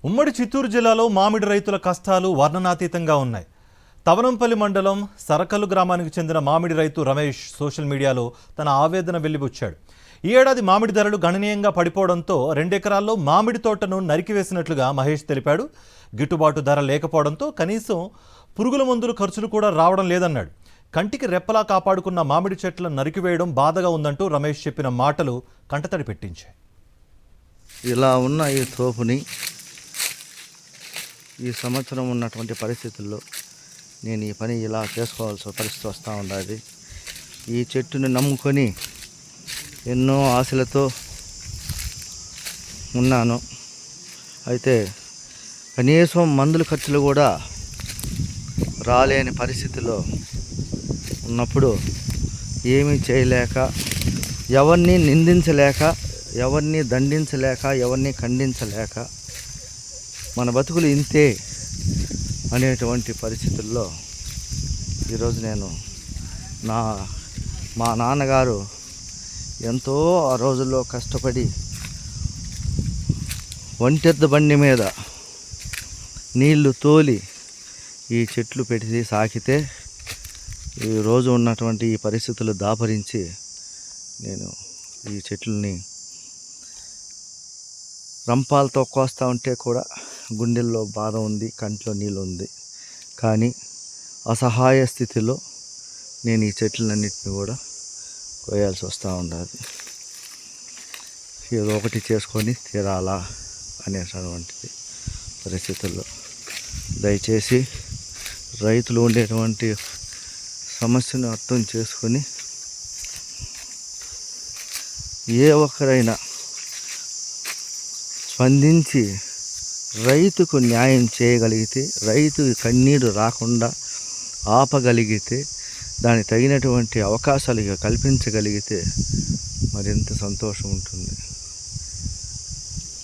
ఉమ్మడి చిత్తూరు జిల్లాలో మామిడి రైతుల కష్టాలు వర్ణనాతీతంగా ఉన్నాయి. తవనంపల్లి మండలం సరకల్లు గ్రామానికి చెందిన మామిడి రైతు రమేష్ సోషల్ మీడియాలో తన ఆవేదన వెళ్లిబుచ్చాడు. ఈ ఏడాది మామిడి ధరలు గణనీయంగా పడిపోవడంతో 2 ఎకరాల్లో మామిడి తోటను నరికివేసినట్లుగా మహేష్ తెలిపాడు. గిట్టుబాటు ధర లేకపోవడంతో కనీసం పురుగుల మందుల ఖర్చులు కూడా రావడం లేదన్నాడు. కంటికి రెప్పలా కాపాడుకున్న మామిడి చెట్లను నరికివేయడం బాధగా ఉందంటూ రమేష్ చెప్పిన మాటలు కంటతడి పెట్టించాయి. ఇలా ఉన్న ఈ తోపుని ఈ సంవత్సరం ఉన్నటువంటి పరిస్థితుల్లో నేను ఈ పని ఇలా చేసుకోవాల్సిన పరిస్థితి వస్తూ ఉండాలి. ఈ చెట్టుని నమ్ముకొని ఎన్నో ఆశలతో ఉన్నాను. అయితే కనీసం మందుల ఖర్చులు కూడా రాలేని పరిస్థితిలో ఉన్నప్పుడు ఏమీ చేయలేక, ఎవరిని నిందించలేక, ఎవరిని దండించలేక, ఎవరిని ఖండించలేక మన బతుకులు ఇంతే అనేటువంటి పరిస్థితుల్లో ఈరోజు నేను మా నాన్నగారు ఎంతో ఆ రోజుల్లో కష్టపడి ఒంటెద్దు బండి మీద నీళ్లు తోలి ఈ చెట్లు పెట్టి సాకితే ఈరోజు ఉన్నటువంటి ఈ పరిస్థితులు దాపరించి నేను ఈ చెట్లని రంపాలతో కోస్తూ ఉంటే కూడా గుండెల్లో బాధ ఉంది, కంట్లో నీళ్ళు ఉంది. కానీ అసహాయ స్థితిలో నేను ఈ చెట్లన్నింటినీ కూడా కోయాల్సి వస్తూ ఉండాలి. ఏదో ఒకటి చేసుకొని తీరాలా అనేటటువంటిది పరిస్థితుల్లో దయచేసి రైతులు ఉండేటువంటి సమస్యను అర్థం చేసుకొని ఏ ఒక్కరైనా స్పందించి రైతుకు న్యాయం చేయగలిగితే, రైతు కన్నీరు రాకుండా ఆపగలిగితే, దానికి తగినటువంటి అవకాశాలు కల్పించగలిగితే మరింత సంతోషం ఉంటుంది.